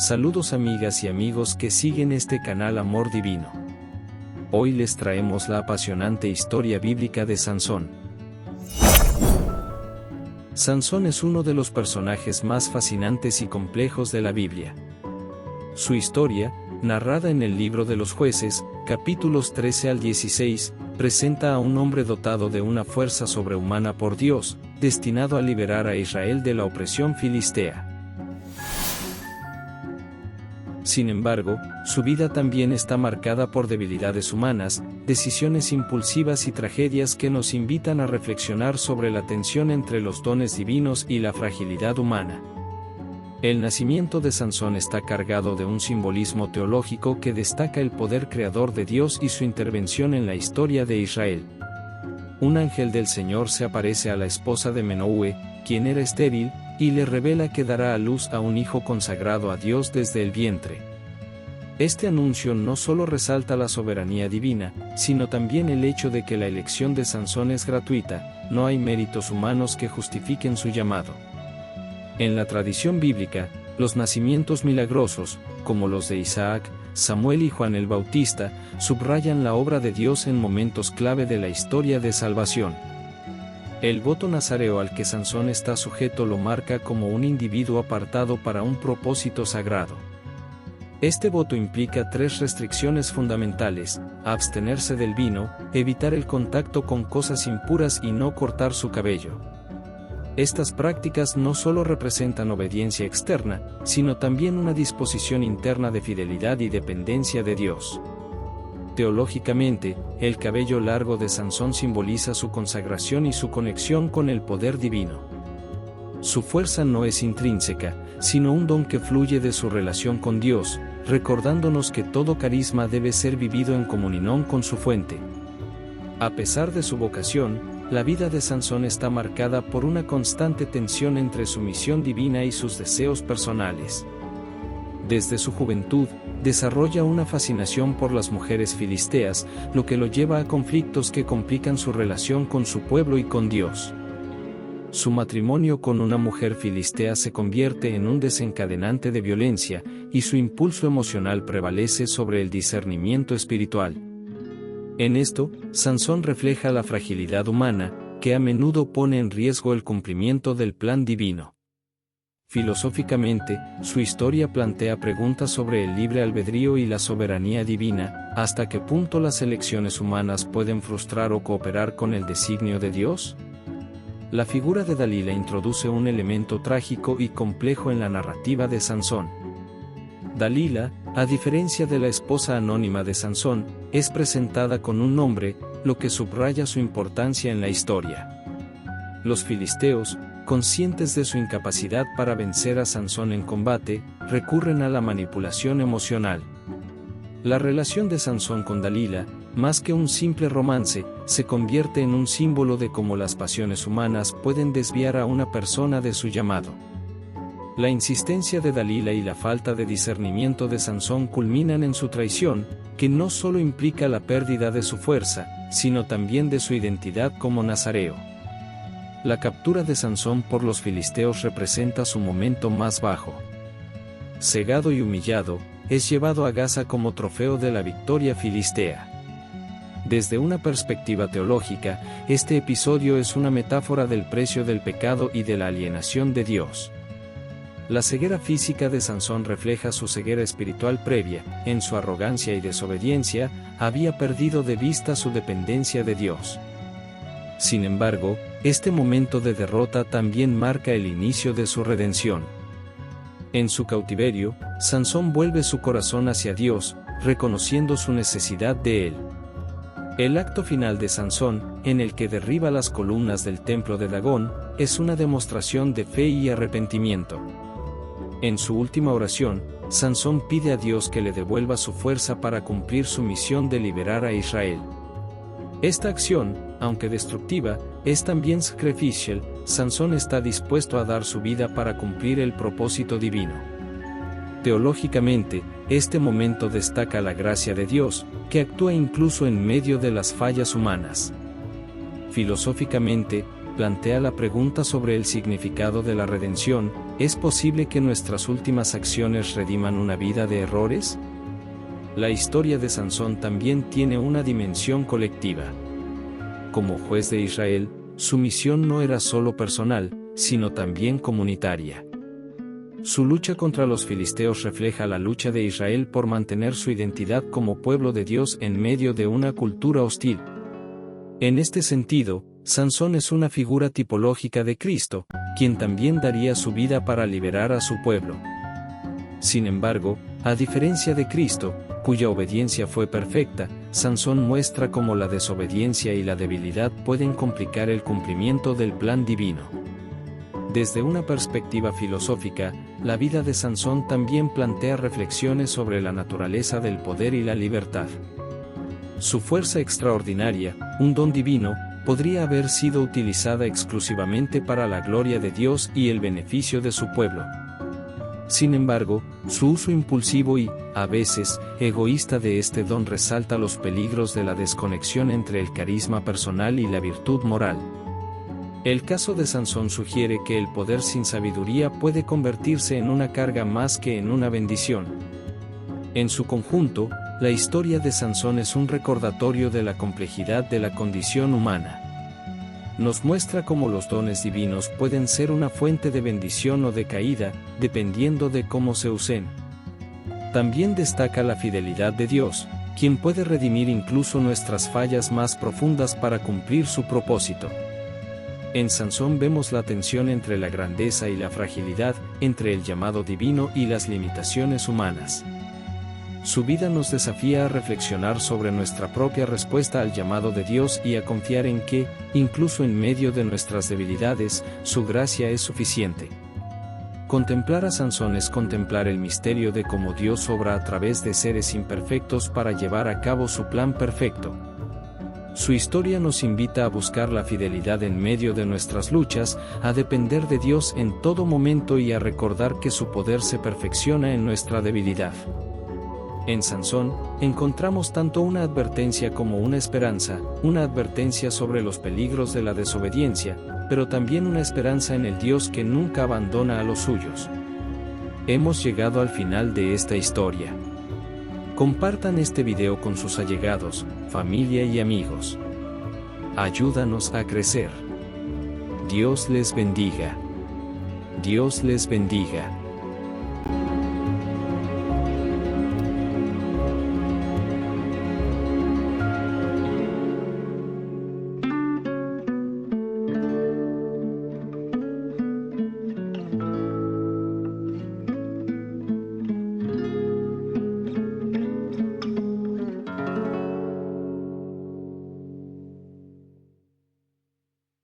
Saludos amigas y amigos que siguen este canal Amor Divino. Hoy les traemos la apasionante historia bíblica de Sansón. Sansón es uno de los personajes más fascinantes y complejos de la Biblia. Su historia, narrada en el libro de los Jueces, capítulos 13 al 16, presenta a un hombre dotado de una fuerza sobrehumana por Dios, destinado a liberar a Israel de la opresión filistea. Sin embargo, su vida también está marcada por debilidades humanas, decisiones impulsivas y tragedias que nos invitan a reflexionar sobre la tensión entre los dones divinos y la fragilidad humana. El nacimiento de Sansón está cargado de un simbolismo teológico que destaca el poder creador de Dios y su intervención en la historia de Israel. Un ángel del Señor se aparece a la esposa de Menohue, quien era estéril, y le revela que dará a luz a un hijo consagrado a Dios desde el vientre. Este anuncio no solo resalta la soberanía divina, sino también el hecho de que la elección de Sansón es gratuita, no hay méritos humanos que justifiquen su llamado. En la tradición bíblica, los nacimientos milagrosos, como los de Isaac, Samuel y Juan el Bautista, subrayan la obra de Dios en momentos clave de la historia de salvación. El voto nazareo al que Sansón está sujeto lo marca como un individuo apartado para un propósito sagrado. Este voto implica 3 restricciones fundamentales: abstenerse del vino, evitar el contacto con cosas impuras y no cortar su cabello. Estas prácticas no solo representan obediencia externa, sino también una disposición interna de fidelidad y dependencia de Dios. Teológicamente, el cabello largo de Sansón simboliza su consagración y su conexión con el poder divino. Su fuerza no es intrínseca, sino un don que fluye de su relación con Dios, recordándonos que todo carisma debe ser vivido en comunión con su fuente. A pesar de su vocación, la vida de Sansón está marcada por una constante tensión entre su misión divina y sus deseos personales. Desde su juventud, desarrolla una fascinación por las mujeres filisteas, lo que lo lleva a conflictos que complican su relación con su pueblo y con Dios. Su matrimonio con una mujer filistea se convierte en un desencadenante de violencia, y su impulso emocional prevalece sobre el discernimiento espiritual. En esto, Sansón refleja la fragilidad humana, que a menudo pone en riesgo el cumplimiento del plan divino. Filosóficamente, su historia plantea preguntas sobre el libre albedrío y la soberanía divina: ¿hasta qué punto las elecciones humanas pueden frustrar o cooperar con el designio de Dios? La figura de Dalila introduce un elemento trágico y complejo en la narrativa de Sansón. Dalila, a diferencia de la esposa anónima de Sansón, es presentada con un nombre, lo que subraya su importancia en la historia. Los filisteos, conscientes de su incapacidad para vencer a Sansón en combate, recurren a la manipulación emocional. La relación de Sansón con Dalila, más que un simple romance, se convierte en un símbolo de cómo las pasiones humanas pueden desviar a una persona de su llamado. La insistencia de Dalila y la falta de discernimiento de Sansón culminan en su traición, que no solo implica la pérdida de su fuerza, sino también de su identidad como nazareo. La captura de Sansón por los filisteos representa su momento más bajo. Cegado y humillado, es llevado a Gaza como trofeo de la victoria filistea. Desde una perspectiva teológica, este episodio es una metáfora del precio del pecado y de la alienación de Dios. La ceguera física de Sansón refleja su ceguera espiritual previa. En su arrogancia y desobediencia, había perdido de vista su dependencia de Dios. Sin embargo, este momento de derrota también marca el inicio de su redención. En su cautiverio, Sansón vuelve su corazón hacia Dios, reconociendo su necesidad de él. El acto final de Sansón, en el que derriba las columnas del templo de Dagón, es una demostración de fe y arrepentimiento. En su última oración, Sansón pide a Dios que le devuelva su fuerza para cumplir su misión de liberar a Israel. Esta acción, aunque destructiva, es también sacrificial. Sansón está dispuesto a dar su vida para cumplir el propósito divino. Teológicamente, este momento destaca la gracia de Dios, que actúa incluso en medio de las fallas humanas. Filosóficamente, plantea la pregunta sobre el significado de la redención: ¿es posible que nuestras últimas acciones rediman una vida de errores? La historia de Sansón también tiene una dimensión colectiva. Como juez de Israel, su misión no era solo personal, sino también comunitaria. Su lucha contra los filisteos refleja la lucha de Israel por mantener su identidad como pueblo de Dios en medio de una cultura hostil. En este sentido, Sansón es una figura tipológica de Cristo, quien también daría su vida para liberar a su pueblo. Sin embargo, a diferencia de Cristo, cuya obediencia fue perfecta, Sansón muestra cómo la desobediencia y la debilidad pueden complicar el cumplimiento del plan divino. Desde una perspectiva filosófica, la vida de Sansón también plantea reflexiones sobre la naturaleza del poder y la libertad. Su fuerza extraordinaria, un don divino, podría haber sido utilizada exclusivamente para la gloria de Dios y el beneficio de su pueblo. Sin embargo, su uso impulsivo y, a veces, egoísta de este don resalta los peligros de la desconexión entre el carisma personal y la virtud moral. El caso de Sansón sugiere que el poder sin sabiduría puede convertirse en una carga más que en una bendición. En su conjunto, la historia de Sansón es un recordatorio de la complejidad de la condición humana. Nos muestra cómo los dones divinos pueden ser una fuente de bendición o de caída, dependiendo de cómo se usen. También destaca la fidelidad de Dios, quien puede redimir incluso nuestras fallas más profundas para cumplir su propósito. En Sansón vemos la tensión entre la grandeza y la fragilidad, entre el llamado divino y las limitaciones humanas. Su vida nos desafía a reflexionar sobre nuestra propia respuesta al llamado de Dios y a confiar en que, incluso en medio de nuestras debilidades, su gracia es suficiente. Contemplar a Sansón es contemplar el misterio de cómo Dios obra a través de seres imperfectos para llevar a cabo su plan perfecto. Su historia nos invita a buscar la fidelidad en medio de nuestras luchas, a depender de Dios en todo momento y a recordar que su poder se perfecciona en nuestra debilidad. En Sansón, encontramos tanto una advertencia como una advertencia sobre los peligros de la desobediencia, pero también una esperanza en el Dios que nunca abandona a los suyos. Hemos llegado al final de esta historia. Compartan este video con sus allegados, familia y amigos. Ayúdanos a crecer. Dios les bendiga. Dios les bendiga.